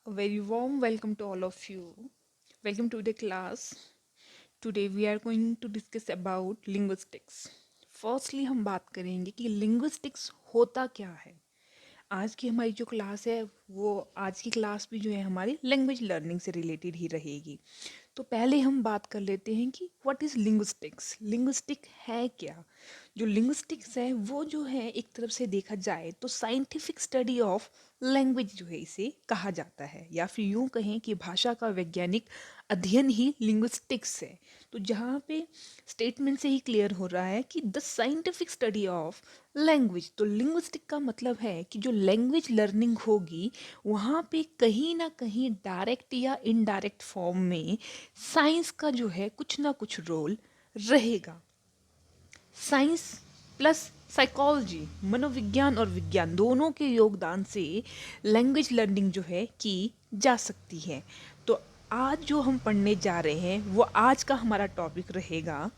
A very warm welcome to all of you. Welcome to the class. Today we are going to discuss about linguistics. Firstly हम बात करेंगे कि linguistics होता क्या है. आज की हमारी जो क्लास है वो आज की क्लास भी जो है हमारी लैंग्वेज लर्निंग से रिलेटेड ही रहेगी. तो पहले हम बात कर लेते हैं कि व्हाट इज़ लिंग्विस्टिक्स. लिंग्विस्टिक है क्या. जो लिंग्विस्टिक्स है वो जो है एक तरफ से देखा जाए तो साइंटिफिक स्टडी ऑफ लैंग्वेज जो है इसे कहा जाता है, या फिर यूं कहें कि भाषा का वैज्ञानिक अध्ययन ही लिंग्विस्टिक्स है. तो जहाँ पे स्टेटमेंट से ही क्लियर हो रहा है कि the scientific study of language, तो लिंग्विस्टिक का मतलब है कि जो लैंग्वेज लर्निंग होगी वहाँ पे कहीं ना कहीं डायरेक्ट या इनडायरेक्ट फॉर्म में साइंस का जो है कुछ ना कुछ रोल रहेगा. साइंस प्लस साइकोलॉजी, मनोविज्ञान और विज्ञान दोनों के योगदान से लैंग्वेज लर्निंग जो है की जा सकती है. तो आज जो हम पढ़ने जा रहे हैं वो आज का हमारा टॉपिक रहेगा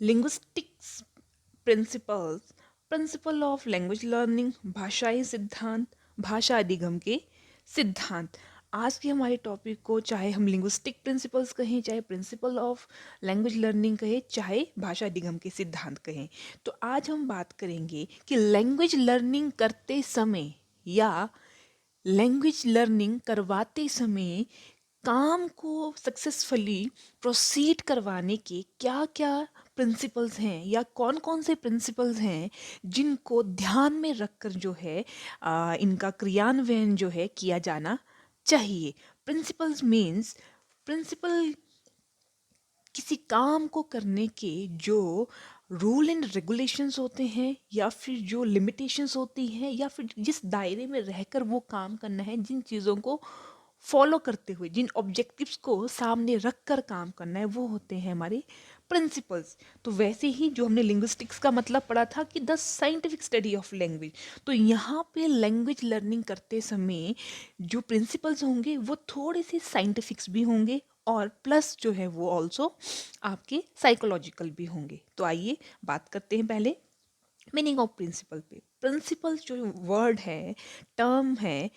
linguistics principles, principal of language learning, भाषाई सिद्धांत, भाषा अधिगम के सिद्धांत. आज के हमारे टॉपिक को चाहे हम लिंग्विस्टिक प्रिंसिपल्स कहें, चाहे प्रिंसिपल ऑफ लैंग्वेज लर्निंग कहें, चाहे भाषा अधिगम के सिद्धांत कहें, तो आज हम बात करेंगे कि लैंग्वेज लर्निंग करते समय या लैंग्वेज लर्निंग करवाते समय काम को सक्सेसफुली प्रोसीड करवाने के क्या क्या प्रिंसिपल्स हैं या कौन कौन से प्रिंसिपल्स हैं जिनको ध्यान में रखकर जो है इनका क्रियान्वयन जो है किया जाना चाहिए. प्रिंसिपल्स मीन्स प्रिंसिपल किसी काम को करने के जो रूल एंड रेगुलेशंस होते हैं या फिर जो लिमिटेशंस होती हैं या फिर जिस दायरे में रहकर वो काम करना है, जिन चीज़ों को फॉलो करते हुए जिन ऑब्जेक्टिव्स को सामने रख कर काम करना है, वो होते हैं हमारे प्रिंसिपल्स. तो वैसे ही जो हमने लिंग्विस्टिक्स का मतलब पढ़ा था कि the scientific study of language, तो यहाँ पे लैंग्वेज लर्निंग करते समय जो प्रिंसिपल्स होंगे वो थोड़े से साइंटिफिक्स भी होंगे और प्लस जो है वो ऑल्सो आपके साइकोलॉजिकल भी होंगे. तो आइए बात करते हैं पहले मीनिंग ऑफ प्रिंसिपल पे. प्रिंसिपल जो वर्ड है, टर्म है,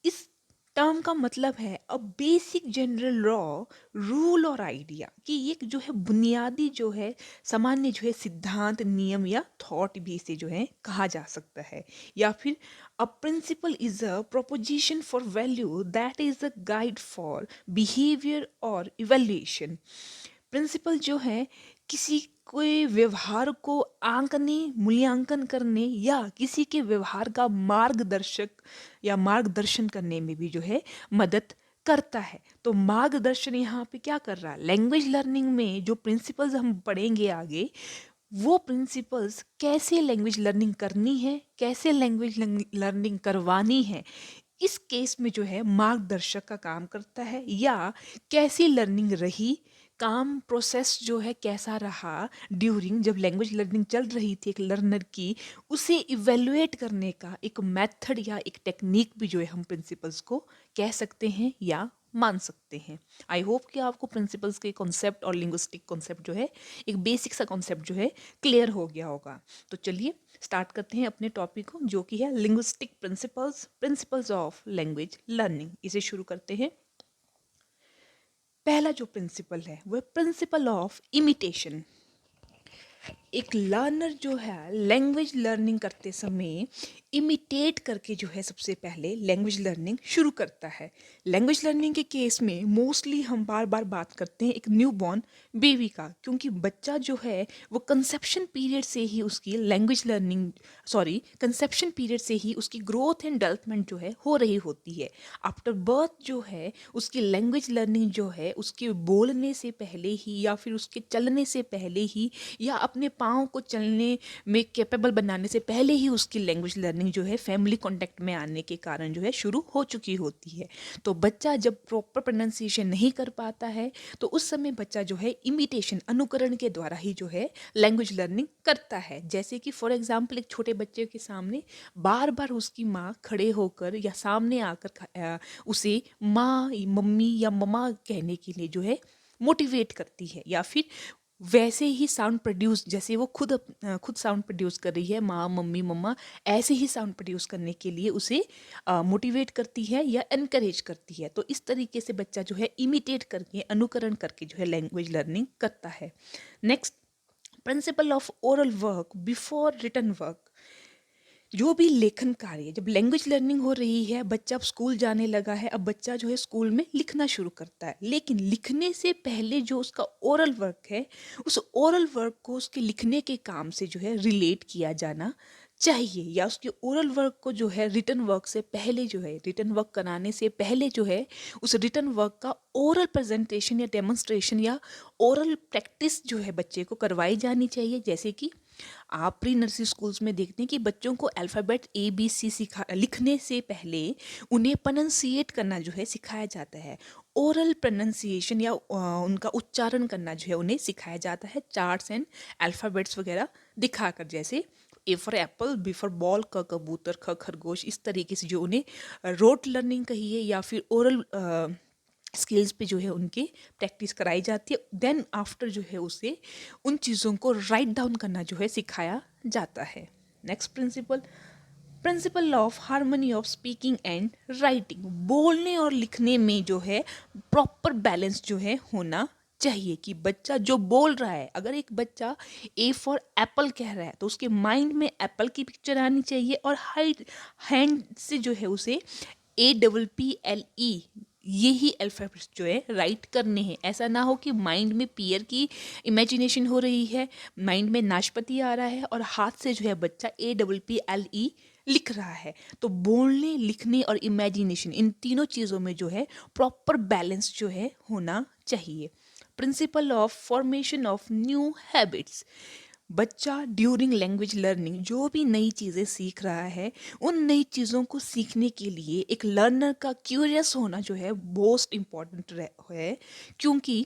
इस टर्म का मतलब है a basic general law, rule और आइडिया, कि ये जो है बुनियादी जो है सामान्य जो है सिद्धांत, नियम या थॉट भी इसे जो है कहा जा सकता है. या फिर a principle is a proposition for value that is a guide for behaviour और इवेल्युएशन. प्रिंसिपल जो है किसी के व्यवहार को आंकने, मूल्यांकन करने या किसी के व्यवहार का मार्गदर्शक या मार्गदर्शन करने में भी जो है मदद करता है. तो मार्गदर्शन यहाँ पे क्या कर रहा है, लैंग्वेज लर्निंग में जो प्रिंसिपल्स हम पढ़ेंगे आगे, वो प्रिंसिपल्स कैसे लैंग्वेज लर्निंग करनी है, कैसे लैंग्वेज लर्निंग करवानी है, इस केस में जो है मार्गदर्शक का काम करता है. या कैसी लर्निंग रही, काम प्रोसेस जो है कैसा रहा ड्यूरिंग जब लैंग्वेज लर्निंग चल रही थी एक लर्नर की, उसे इवेलुएट करने का एक मेथड या एक टेक्निक भी जो है हम प्रिंसिपल्स को कह सकते हैं या मान सकते हैं. आई होप कि आपको प्रिंसिपल्स के कॉन्सेप्ट और लिंग्विस्टिक कॉन्सेप्ट जो है एक बेसिक सा कॉन्सेप्ट जो है क्लियर हो गया होगा. तो चलिए स्टार्ट करते हैं अपने टॉपिक को, जो कि है linguistic principles, principles of language learning. इसे शुरू करते हैं. पहला जो प्रिंसिपल है वो प्रिंसिपल ऑफ इमिटेशन. एक लर्नर जो है लैंग्वेज लर्निंग करते समय इमिटेट करके जो है सबसे पहले लैंग्वेज लर्निंग शुरू करता है. लैंग्वेज लर्निंग के केस में मोस्टली हम बार बार बात करते हैं एक न्यू बॉर्न बेबी का, क्योंकि बच्चा जो है वो कंसेप्शन पीरियड से ही उसकी language learning, sorry conception period से ही उसकी ग्रोथ एंड डेवलपमेंट जो है हो रही होती है. आफ्टर बर्थ जो है उसकी लैंग्वेज लर्निंग जो है उसके बोलने से पहले ही या फिर उसके चलने से पहले ही या अपने पाँव को चलने में कैपेबल बनाने से पहले ही उसकी लैंग्वेज लर्निंग जो है फैमिली कॉन्टेक्ट में आने के कारण जो है शुरू हो चुकी होती है. तो बच्चा जब प्रॉपर प्रोनाउंसिएशन नहीं कर पाता है तो उस समय बच्चा जो है इमिटेशन, अनुकरण के द्वारा ही जो है लैंग्वेज लर्निंग करता है. जैसे कि फॉर एग्जाम्पल एक छोटे बच्चे के सामने बार बार उसकी माँ खड़े होकर या सामने आकर उसे माँ, मम्मी या ममा कहने के लिए जो है मोटिवेट करती है, या फिर वैसे ही साउंड प्रोड्यूस, जैसे वो खुद साउंड प्रोड्यूस कर रही है, माँ मम्मी मम्मा, ऐसे ही साउंड प्रोड्यूस करने के लिए उसे मोटिवेट करती है या एनकरेज करती है। तो इस तरीके से बच्चा जो है इमिटेट करके, अनुकरण करके जो है लैंग्वेज लर्निंग करता है। Next, principle of oral work before written work. जो भी लेखन कार्य, जब लैंग्वेज लर्निंग हो रही है, बच्चा अब स्कूल जाने लगा है, अब बच्चा जो है स्कूल में लिखना शुरू करता है, लेकिन लिखने से पहले जो उसका ओरल वर्क है, उस ओरल वर्क को उसके लिखने के काम से जो है रिलेट किया जाना चाहिए, या उसके ओरल वर्क को जो है रिटन वर्क से पहले जो है, रिटन वर्क कराने से पहले जो है उस रिटन वर्क का ओरल प्रेजेंटेशन या डेमोन्स्ट्रेशन या ओरल प्रैक्टिस जो है बच्चे को करवाई जानी चाहिए। जैसे कि आप प्री नर्सरी स्कूल्स में देखते हैं कि बच्चों को अल्फ़ाबेट ABC लिखने से पहले उन्हें प्रोनंसिएट करना जो है सिखाया जाता है। ओरल प्रोनंसिएशन या उनका उच्चारण करना जो है उन्हें सिखाया जाता है, चार्ट्स एंड अल्फ़ाबेट्स वगैरह दिखाकर, जैसे A for Apple, B for ball, क कबूतर, ख खरगोश, इस तरीके से जो उन्हें रोट लर्निंग कहिए या फिर ओरल स्किल्स पे जो है उनकी प्रैक्टिस कराई जाती है। देन आफ्टर जो है उसे उन चीज़ों को राइट डाउन करना जो है सिखाया जाता है। Next principal, principle of harmony of speaking and writing. बोलने और लिखने में जो है प्रॉपर बैलेंस जो है होना चाहिए, कि बच्चा जो बोल रहा है, अगर एक बच्चा A फॉर एप्पल कह रहा है तो उसके माइंड में एप्पल की पिक्चर आनी चाहिए, और हाइट हैंड से जो है उसे APPLE यही अल्फ़ाबेट्स जो है राइट करने हैं। ऐसा ना हो कि माइंड में पियर की इमेजिनेशन हो रही है, माइंड में नाशपाती आ रहा है और हाथ से जो है बच्चा APPLE लिख रहा है। तो बोलने, लिखने और इमेजिनेशन, इन तीनों चीज़ों में जो है प्रॉपर बैलेंस जो है होना चाहिए। Principle of formation of new habits. बच्चा ड्यूरिंग लैंग्वेज लर्निंग जो भी नई चीज़ें सीख रहा है, उन नई चीज़ों को सीखने के लिए एक लर्नर का क्यूरियस होना जो है मोस्ट इम्पॉर्टेंट है। क्योंकि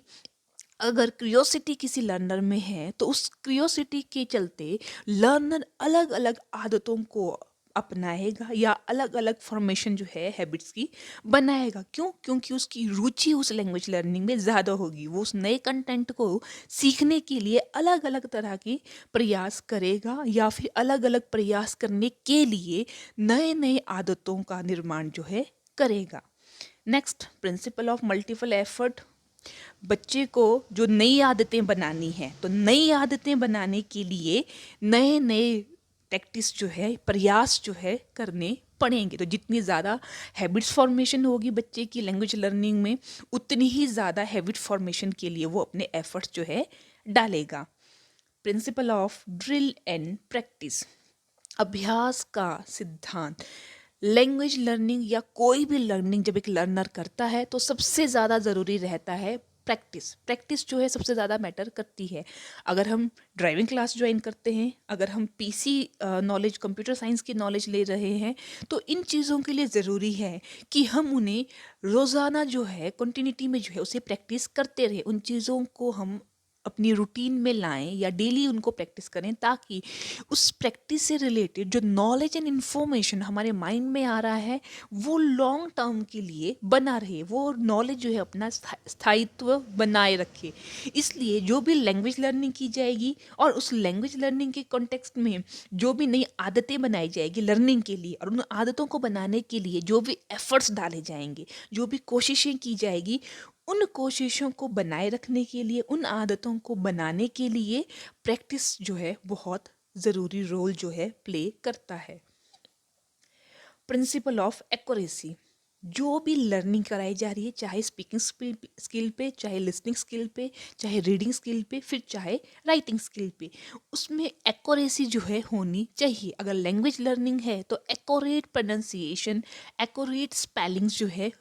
अगर क्यूरियोसिटी किसी लर्नर में है तो उस क्यूरियोसिटी के चलते लर्नर अलग अलग आदतों को अपनाएगा या अलग अलग फॉर्मेशन जो है हैबिट्स की बनाएगा। क्यों? क्योंकि उसकी रुचि उस लैंग्वेज लर्निंग में ज़्यादा होगी। वो उस नए कंटेंट को सीखने के लिए अलग अलग तरह के प्रयास करेगा, या फिर अलग अलग प्रयास करने के लिए नए नए आदतों का निर्माण जो है करेगा। Next, principle of multiple effort. बच्चे को जो नई आदतें बनानी है, तो नई आदतें बनाने के लिए नए नए प्रैक्टिस जो है, प्रयास जो है करने पड़ेंगे। तो जितनी ज़्यादा हैबिट्स फॉर्मेशन होगी बच्चे की लैंग्वेज लर्निंग में, उतनी ही ज़्यादा हैबिट फॉर्मेशन के लिए वो अपने एफर्ट्स जो है डालेगा। Principle of drill and practice, अभ्यास का सिद्धांत। लैंग्वेज लर्निंग या कोई भी लर्निंग जब एक लर्नर करता है तो सबसे ज़्यादा ज़रूरी रहता है प्रैक्टिस। प्रैक्टिस जो है सबसे ज़्यादा मैटर करती है। अगर हम ड्राइविंग क्लास ज्वाइन करते हैं, अगर हम PC नॉलेज, कंप्यूटर साइंस की नॉलेज ले रहे हैं, तो इन चीज़ों के लिए ज़रूरी है कि हम उन्हें रोज़ाना जो है कंटिन्यूटी में जो है उसे प्रैक्टिस करते रहें। उन चीज़ों को हम अपनी रूटीन में लाएं या डेली उनको प्रैक्टिस करें, ताकि उस प्रैक्टिस से रिलेटेड जो नॉलेज एंड इन्फॉर्मेशन हमारे माइंड में आ रहा है वो लॉन्ग टर्म के लिए बना रहे, वो नॉलेज जो है अपना स्थायित्व बनाए रखे। इसलिए जो भी लैंग्वेज लर्निंग की जाएगी और उस लैंग्वेज लर्निंग के कॉन्टेक्स्ट में जो भी नई आदतें बनाई जाएगी लर्निंग के लिए, और उन आदतों को बनाने के लिए जो भी एफर्ट्स डाले जाएंगे, जो भी कोशिशें की जाएगी, उन कोशिशों को बनाए रखने के लिए, उन आदतों को बनाने के लिए प्रैक्टिस जो है बहुत ज़रूरी रोल जो है प्ले करता है। प्रिंसिपल ऑफ एक्यूरेसी, जो भी लर्निंग कराई जा रही है, चाहे स्पीकिंग स्किल पे, चाहे लिसनिंग स्किल पे, चाहे रीडिंग स्किल पे, फिर चाहे राइटिंग स्किल पे, उसमें एक्यूरेसी जो है होनी चाहिए। अगर लैंग्वेज लर्निंग है तो एक्यूरेट प्रोनाउंसिएशन, एक्यूरेट स्पेलिंग्स जो है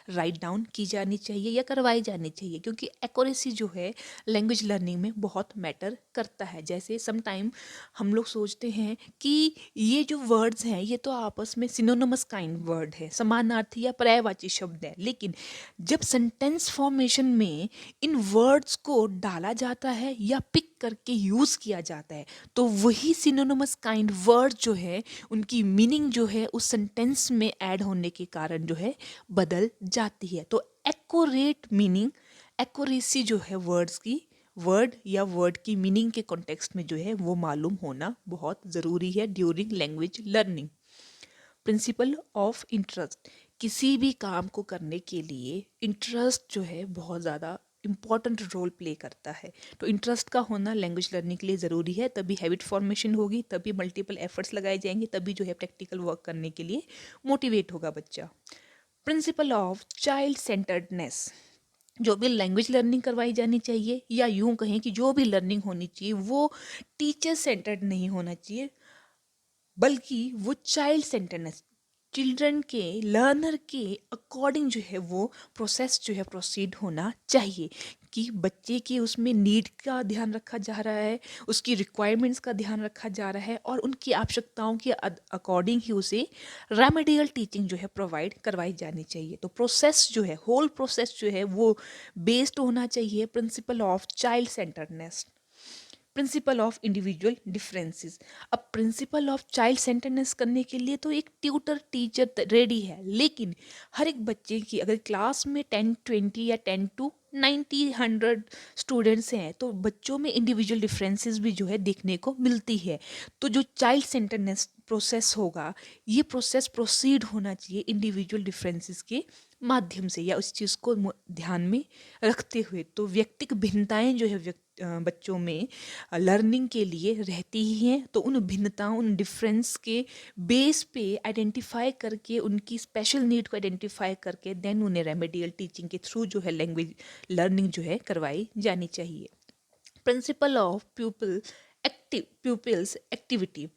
राइट डाउन की जानी चाहिए या करवाई जानी चाहिए, क्योंकि एक्यूरेसी जो है लैंग्वेज लर्निंग में बहुत मैटर करता है। जैसे समटाइम हम लोग सोचते हैं कि ये जो वर्ड्स हैं ये तो आपस में सिनोनिमस काइंड वर्ड है, समानार्थी या पर्यायवाची शब्द है, लेकिन जब सेंटेंस फॉर्मेशन में इन वर्ड्स को डाला जाता है या पिक करके यूज़ किया जाता है, तो वही सिनोनिमस काइंड वर्ड जो है उनकी मीनिंग जो है उस सेंटेंस में ऐड होने के कारण जो है बदल जाती है। तो एक्यूरेट मीनिंग, एक्यूरेसी जो है वर्ड्स की वर्ड या वर्ड की मीनिंग के कॉन्टेक्स्ट में जो है वो मालूम होना बहुत ज़रूरी है during language learning. Principle of interest, किसी भी काम को करने के लिए इंटरेस्ट जो है बहुत ज़्यादा इम्पॉर्टेंट रोल प्ले करता है। तो इंटरेस्ट का होना लैंग्वेज लर्निंग के लिए ज़रूरी है, तभी हैबिट फॉर्मेशन होगी, तभी मल्टीपल एफर्ट्स लगाए जाएंगे, तभी जो है प्रैक्टिकल वर्क करने के लिए मोटिवेट होगा बच्चा। प्रिंसिपल ऑफ चाइल्ड सेंटर्डनेस, जो भी लैंग्वेज लर्निंग करवाई जानी चाहिए या यूं कहें कि जो भी लर्निंग होनी चाहिए वो टीचर सेंटर्ड नहीं होना चाहिए, बल्कि वो चाइल्ड सेंटर्डनेस, चिल्ड्रन के लर्नर के अकॉर्डिंग जो है वो प्रोसेस जो है प्रोसीड होना चाहिए, कि बच्चे की उसमें नीड का ध्यान रखा जा रहा है, उसकी रिक्वायरमेंट्स का ध्यान रखा जा रहा है और उनकी आवश्यकताओं के अकॉर्डिंग ही उसे रेमेडियल टीचिंग जो है प्रोवाइड करवाई जानी चाहिए। तो प्रोसेस जो है, होल प्रोसेस जो है वो बेस्ड होना चाहिए principle of child centredness. Principle of individual differences, अब प्रिंसिपल ऑफ चाइल्ड सेंटरनेस करने के लिए तो एक ट्यूटर टीचर रेडी है, लेकिन हर एक बच्चे की अगर क्लास में 10-20 या 10 to 90 100 स्टूडेंट्स हैं तो बच्चों में इंडिविजुअल डिफरेंसेस भी जो है देखने को मिलती है। तो जो चाइल्ड सेंटरनेस प्रोसेस होगा, ये प्रोसेस प्रोसीड होना चाहिए इंडिविजुअल डिफरेंसेस के माध्यम से या उस चीज़ को ध्यान में रखते हुए। तो व्यक्तिगत भिन्नताएं जो है बच्चों में लर्निंग के लिए रहती ही हैं, तो उन भिन्नताओं, उन डिफरेंस के बेस पे आइडेंटिफाई करके, उनकी स्पेशल नीड को आइडेंटिफाई करके देन उन्हें रेमेडियल टीचिंग के थ्रू जो है लैंग्वेज लर्निंग जो है करवाई जानी चाहिए। प्रिंसिपल ऑफ प्यूपिल्स एक्टिविटी,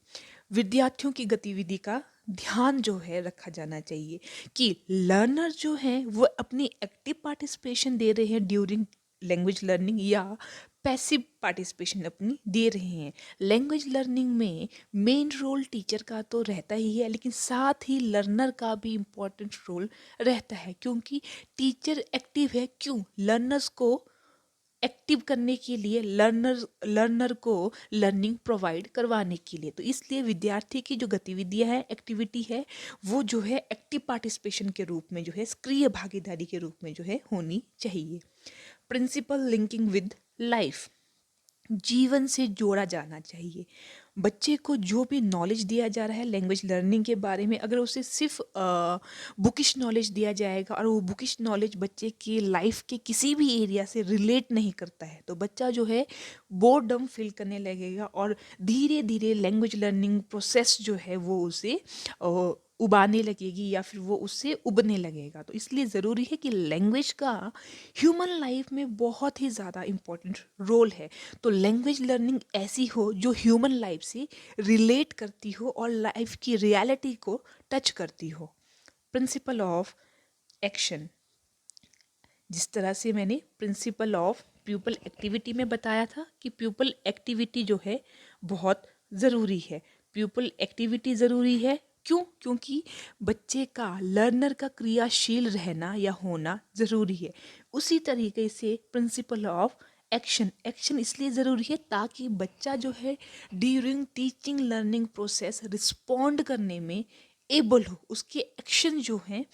विद्यार्थियों की गतिविधि का ध्यान जो है रखा जाना चाहिए कि लर्नर जो हैं वो अपनी एक्टिव पार्टिसिपेशन दे रहे हैं ड्यूरिंग लैंग्वेज लर्निंग या पैसिव पार्टिसिपेशन अपनी दे रहे हैं। लैंग्वेज लर्निंग में मेन रोल टीचर का तो रहता ही है, लेकिन साथ ही लर्नर का भी इम्पोर्टेंट रोल रहता है, क्योंकि टीचर एक्टिव है क्यों, लर्नर्स को एक्टिव करने के लिए, लर्नर को लर्निंग प्रोवाइड करवाने के लिए। तो इसलिए विद्यार्थी की जो गतिविधियां है, एक्टिविटी है, वो जो है एक्टिव पार्टिसिपेशन के रूप में जो है सक्रिय भागीदारी के रूप में जो है होनी चाहिए। प्रिंसिपल लिंकिंग विद लाइफ, जीवन से जोड़ा जाना चाहिए। बच्चे को जो भी नॉलेज दिया जा रहा है लैंग्वेज लर्निंग के बारे में, अगर उसे सिर्फ बुकिश नॉलेज दिया जाएगा और वो बुकिश नॉलेज बच्चे की लाइफ के किसी भी एरिया से रिलेट नहीं करता है, तो बच्चा जो है बोर्डम फील करने लगेगा और धीरे धीरे लैंग्वेज लर्निंग प्रोसेस जो है वो उसे उबाने लगेगी या फिर वो उससे उबने लगेगा। तो इसलिए ज़रूरी है कि लैंग्वेज का ह्यूमन लाइफ में बहुत ही ज़्यादा इम्पोर्टेंट रोल है। तो लैंग्वेज लर्निंग ऐसी हो जो ह्यूमन लाइफ से रिलेट करती हो और लाइफ की रियलिटी को टच करती हो। प्रिंसिपल ऑफ एक्शन, जिस तरह से मैंने प्रिंसिपल ऑफ प्यूपल एक्टिविटी में बताया था कि प्यूपल एक्टिविटी जो है बहुत ज़रूरी है। प्यूपल एक्टिविटी ज़रूरी है क्यों, क्योंकि बच्चे का, लर्नर का क्रियाशील रहना या होना ज़रूरी है। उसी तरीके से प्रिंसिपल ऑफ एक्शन, एक्शन इसलिए ज़रूरी है ताकि बच्चा जो है during teaching learning process respond करने में एबल हो, उसके एक्शन जो हैं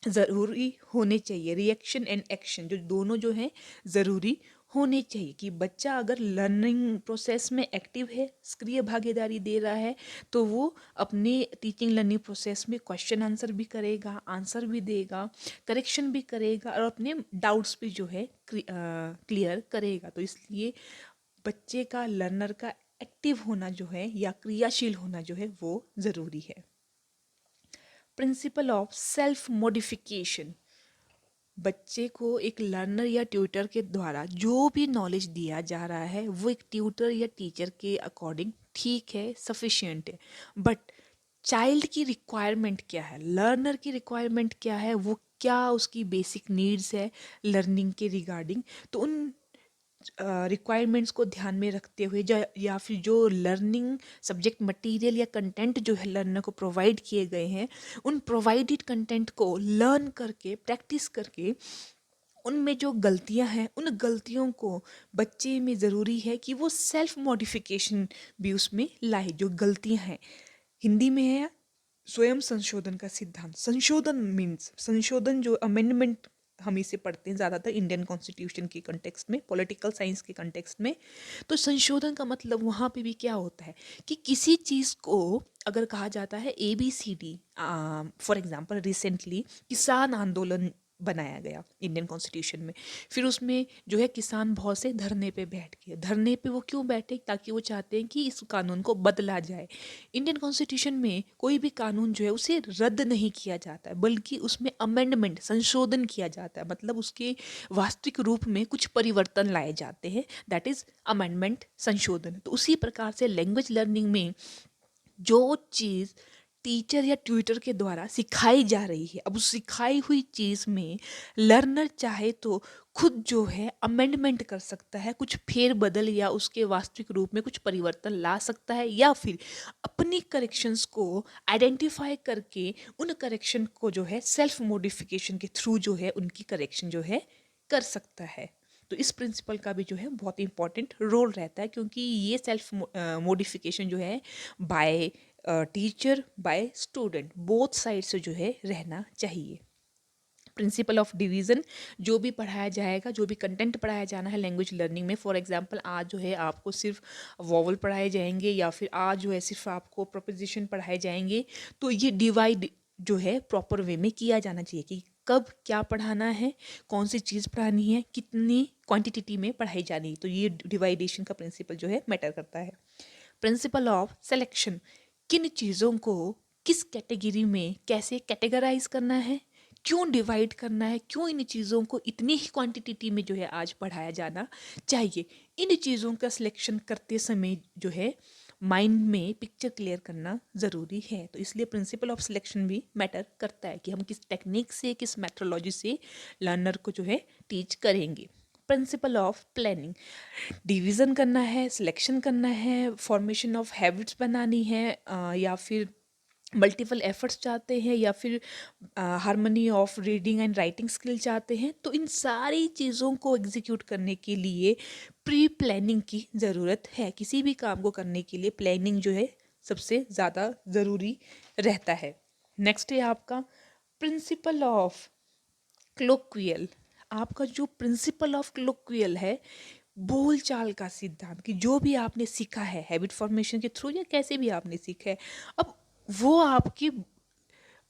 ज़रूरी होने चाहिए। रिएक्शन एंड एक्शन जो दोनों जो हैं ज़रूरी होने चाहिए, कि बच्चा अगर लर्निंग प्रोसेस में एक्टिव है, सक्रिय भागीदारी दे रहा है, तो वो अपने टीचिंग लर्निंग प्रोसेस में क्वेश्चन आंसर भी करेगा, आंसर भी देगा, करेक्शन भी करेगा और अपने डाउट्स भी जो है क्लियर करेगा। तो इसलिए बच्चे का, लर्नर का एक्टिव होना जो है या क्रियाशील होना जो है वो ज़रूरी है। प्रिंसिपल ऑफ सेल्फ मॉडिफिकेशन, बच्चे को एक लर्नर या ट्यूटर के द्वारा जो भी नॉलेज दिया जा रहा है वो एक ट्यूटर या टीचर के अकॉर्डिंग ठीक है, सफिशिएंट है, बट चाइल्ड की रिक्वायरमेंट क्या है, लर्नर की रिक्वायरमेंट क्या है, वो क्या उसकी बेसिक नीड्स है लर्निंग के रिगार्डिंग, तो उन रिक्वायरमेंट्स को ध्यान में रखते हुए या फिर जो लर्निंग सब्जेक्ट मटेरियल या कंटेंट जो है लर्नर को प्रोवाइड किए गए हैं, उन प्रोवाइडेड कंटेंट को लर्न करके, प्रैक्टिस करके, उनमें जो गलतियां हैं उन गलतियों को बच्चे में ज़रूरी है कि वो सेल्फ मॉडिफिकेशन भी उसमें लाए। जो गलतियां हैं, हिंदी में है स्वयं संशोधन का सिद्धांत। संशोधन मीन्स, संशोधन जो अमेंडमेंट हम इसे पढ़ते हैं ज़्यादातर इंडियन कॉन्स्टिट्यूशन के कंटेक्स्ट में, पॉलिटिकल साइंस के कंटेक्स्ट में। तो संशोधन का मतलब वहाँ पे भी क्या होता है कि किसी चीज़ को अगर कहा जाता है ABCD, फॉर एग्जांपल रिसेंटली किसान आंदोलन बनाया गया इंडियन कॉन्स्टिट्यूशन में। फिर उसमें जो है किसान बहुत से धरने पे बैठ गए। धरने पे वो क्यों बैठे? ताकि वो चाहते हैं कि इस कानून को बदला जाए। इंडियन कॉन्स्टिट्यूशन में कोई भी कानून जो है उसे रद्द नहीं किया जाता है, बल्कि उसमें अमेंडमेंट, संशोधन किया जाता है। मतलब उसके वास्तविक रूप में कुछ परिवर्तन लाए जाते हैं, दैट इज अमेंडमेंट, संशोधन। तो उसी प्रकार से लैंग्वेज लर्निंग में जो चीज़ टीचर या ट्यूटर के द्वारा सिखाई जा रही है, अब उस सिखाई हुई चीज़ में लर्नर चाहे तो खुद जो है अमेंडमेंट कर सकता है, कुछ फेर बदल या उसके वास्तविक रूप में कुछ परिवर्तन ला सकता है, या फिर अपनी करेक्शंस को आइडेंटिफाई करके उन करेक्शन को जो है सेल्फ मॉडिफिकेशन के थ्रू जो है उनकी करेक्शन जो है कर सकता है। तो इस प्रिंसिपल का भी जो है बहुत इंपॉर्टेंट रोल रहता है, क्योंकि ये सेल्फ मॉडिफिकेशन जो है by teacher by student both side से जो है रहना चाहिए। प्रिंसिपल ऑफ डिवीज़न, जो भी पढ़ाया जाएगा, जो भी कंटेंट पढ़ाया जाना है लैंग्वेज लर्निंग में, फॉर एग्जांपल आज जो है आपको सिर्फ वॉवल पढ़ाए जाएंगे, या फिर आज जो है सिर्फ आपको प्रोपोजिशन पढ़ाए जाएंगे, तो ये डिवाइड जो है प्रॉपर वे में किया जाना चाहिए कि कब क्या पढ़ाना है, कौन सी चीज़ पढ़ानी है, कितनी क्वांटिटी में पढ़ाई जानी है। तो ये डिवाइडेशन का प्रिंसिपल जो है मैटर करता है। प्रिंसिपल ऑफ सिलेक्शन, किन चीज़ों को किस कैटेगरी में कैसे कैटेगराइज करना है, क्यों डिवाइड करना है, क्यों इन चीज़ों को इतनी ही क्वांटिटी में जो है आज पढ़ाया जाना चाहिए। इन चीज़ों का सिलेक्शन करते समय जो है माइंड में पिक्चर क्लियर करना ज़रूरी है। तो इसलिए प्रिंसिपल ऑफ सिलेक्शन भी मैटर करता है कि हम किस टेक्निक से, किस मेथोडोलॉजी से लर्नर को जो है टीच करेंगे। प्रिंसिपल ऑफ प्लानिंग, डिवीज़न करना है, सिलेक्शन करना है, फॉर्मेशन ऑफ हैबिट्स बनानी है, या फिर मल्टीपल एफर्ट्स चाहते हैं, या फिर harmony of reading and writing skill चाहते हैं, तो इन सारी चीज़ों को एग्जीक्यूट करने के लिए प्री प्लानिंग की ज़रूरत है। किसी भी काम को करने के लिए प्लानिंग जो है सबसे ज़्यादा ज़रूरी रहता है। नेक्स्ट है आपका प्रिंसिपल ऑफ क्लोक्वियल। आपका जो प्रिंसिपल ऑफ क्लोक्वियल है, बोलचाल का सिद्धांत, कि जो भी आपने सीखा है हैबिट फॉर्मेशन के थ्रू या कैसे भी आपने सीखा है, अब वो आपकी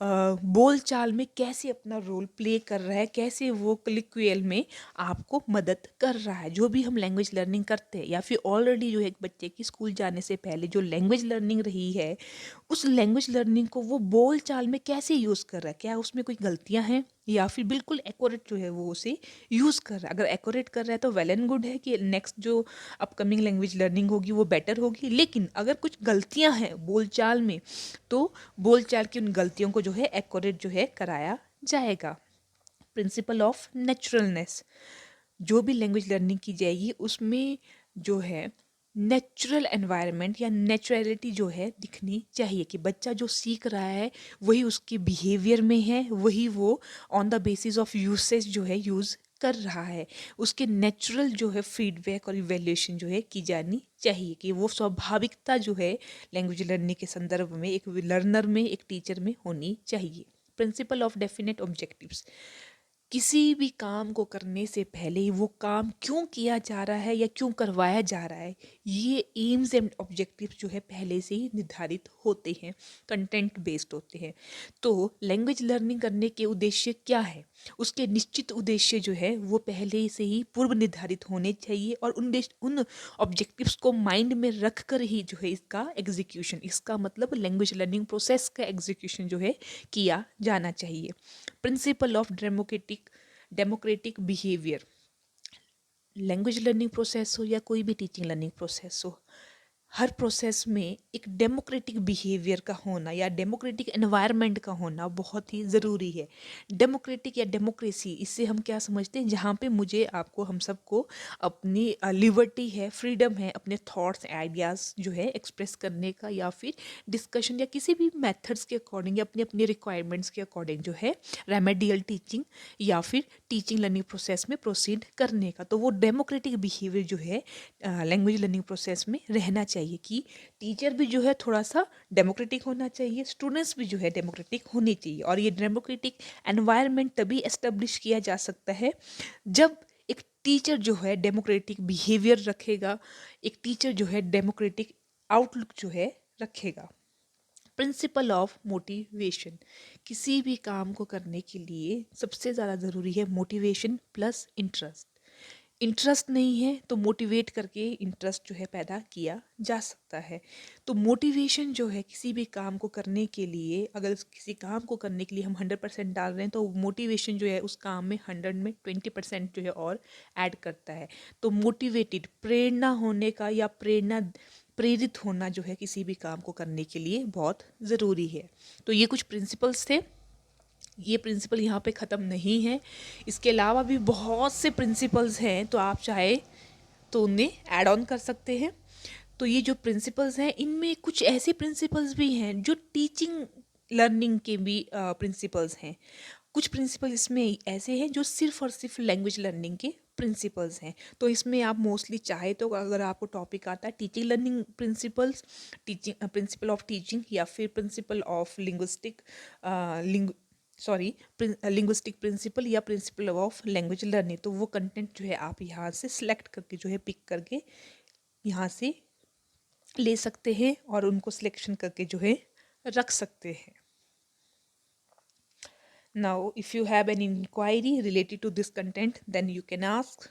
बोलचाल में कैसे अपना रोल प्ले कर रहा है, कैसे वो क्लिक्वियल में आपको मदद कर रहा है। जो भी हम लैंग्वेज लर्निंग करते हैं, या फिर ऑलरेडी जो है एक बच्चे की स्कूल जाने से पहले जो लैंग्वेज लर्निंग रही है, उस लैंग्वेज लर्निंग को वो बोल चाल में कैसे यूज़ कर रहा है, क्या उसमें कोई गलतियां हैं, या फिर बिल्कुल एक्यूरेट जो है वो उसे यूज़ कर रहा है। अगर एक्यूरेट कर रहा है तो वेल एंड गुड है कि नेक्स्ट जो अपकमिंग लैंग्वेज लर्निंग होगी वो बेटर होगी। लेकिन अगर कुछ गलतियां हैं बोलचाल में, तो बोलचाल की उन गलतियों को जो है एक्यूरेट जो है कराया जाएगा। प्रिंसिपल ऑफ नेचुरलनेस, जो भी लैंग्वेज लर्निंग की जाएगी उसमें जो है नेचुरल एनवायरनमेंट या नेचुरलिटी जो है दिखनी चाहिए, कि बच्चा जो सीख रहा है वही उसके बिहेवियर में है, वही वो on the basis of usage जो है यूज़ कर रहा है। उसके नेचुरल जो है फीडबैक और इवेल्यूशन जो है की जानी चाहिए, कि वो स्वाभाविकता जो है लैंग्वेज लर्निंग के संदर्भ में एक लर्नर में, एक टीचर में होनी चाहिए। प्रिंसिपल ऑफ डेफिनेट ऑब्जेक्टिव्स, किसी भी काम को करने से पहले ही वो काम क्यों किया जा रहा है या क्यों करवाया जा रहा है, ये एम्स एंड ऑब्जेक्टिव्स जो है पहले से ही निर्धारित होते हैं, कंटेंट बेस्ड होते हैं। तो लैंग्वेज लर्निंग करने के उद्देश्य क्या है, उसके निश्चित उद्देश्य जो है वो पहले से ही पूर्व निर्धारित होने चाहिए, और उन ऑब्जेक्टिव्स को माइंड में रख कर ही जो है इसका एग्जीक्यूशन, इसका मतलब लैंग्वेज लर्निंग प्रोसेस का एग्जीक्यूशन जो है किया जाना चाहिए। Principle of democratic behaviour, language learning process हो या कोई भी टीचिंग लर्निंग प्रोसेस हो, हर प्रोसेस में एक डेमोक्रेटिक बिहेवियर का होना या डेमोक्रेटिक एनवायरनमेंट का होना बहुत ही ज़रूरी है। डेमोक्रेटिक या डेमोक्रेसी, इससे हम क्या समझते हैं, जहाँ पे मुझे, आपको, हम सबको अपनी लिबर्टी है, फ्रीडम है अपने थॉट्स आइडियाज़ जो है एक्सप्रेस करने का, या फिर डिस्कशन या किसी भी मेथड्स के अकॉर्डिंग या अपनी अपनी रिक्वायरमेंट्स के अकॉर्डिंग जो है रेमेडियल टीचिंग या फिर टीचिंग लर्निंग प्रोसेस में प्रोसीड करने का। तो वो डेमोक्रेटिक बिहेवियर जो है लैंग्वेज लर्निंग प्रोसेस में रहना चाहिए, चाहिए कि टीचर भी जो है थोड़ा सा डेमोक्रेटिक होना चाहिए, स्टूडेंट्स भी जो है डेमोक्रेटिक होने चाहिए। और ये डेमोक्रेटिक एनवायरनमेंट तभी एस्टेब्लिश किया जा सकता है जब एक टीचर जो है डेमोक्रेटिक बिहेवियर रखेगा, एक टीचर जो है डेमोक्रेटिक आउटलुक जो है रखेगा। प्रिंसिपल ऑफ मोटिवेशन, किसी भी काम को करने के लिए सबसे ज़्यादा ज़रूरी है मोटिवेशन प्लस इंटरेस्ट। इंटरेस्ट नहीं है तो मोटिवेट करके इंटरेस्ट जो है पैदा किया जा सकता है। तो मोटिवेशन जो है किसी भी काम को करने के लिए, अगर किसी काम को करने के लिए हम 100% डाल रहे हैं तो मोटिवेशन जो है उस काम में 100 में 20% जो है और ऐड करता है। तो मोटिवेटेड, प्रेरणा होने का या प्रेरित होना जो है किसी भी काम को करने के लिए बहुत ज़रूरी है। तो ये कुछ प्रिंसिपल्स थे। ये प्रिंसिपल यहाँ पे ख़त्म नहीं है, इसके अलावा भी बहुत से प्रिंसिपल्स हैं, तो आप चाहे तो उन्हें ऐड ऑन कर सकते हैं। तो ये जो प्रिंसिपल्स हैं इनमें कुछ ऐसे प्रिंसिपल्स भी हैं जो टीचिंग लर्निंग के भी प्रिंसिपल्स हैं। कुछ प्रिंसिपल इसमें ऐसे हैं जो सिर्फ और सिर्फ लैंग्वेज लर्निंग के प्रिंसिपल्स हैं। तो इसमें आप मोस्टली चाहे तो, अगर आपको टॉपिक आता है teaching learning principles, teaching principle of teaching, या फिर principle of linguistic linguistic principle, या प्रिंसिपल ऑफ लैंग्वेज लर्निंग, तो वो कंटेंट जो है आप यहाँ से सिलेक्ट करके जो है पिक करके यहाँ से ले सकते हैं और उनको सिलेक्शन करके जो है रख सकते हैं। Now if you have an inquiry related to this content then you can ask.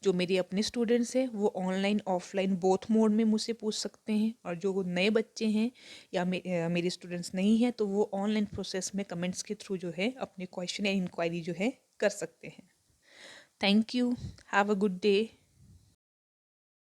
जो मेरे अपने स्टूडेंट्स हैं वो ऑनलाइन ऑफलाइन बोथ मोड में मुझसे पूछ सकते हैं, और जो नए बच्चे हैं या मेरे स्टूडेंट्स नहीं हैं तो वो ऑनलाइन प्रोसेस में कमेंट्स के थ्रू जो है अपने क्वेश्चन या इंक्वायरी जो है कर सकते हैं। Thank you, have a good day.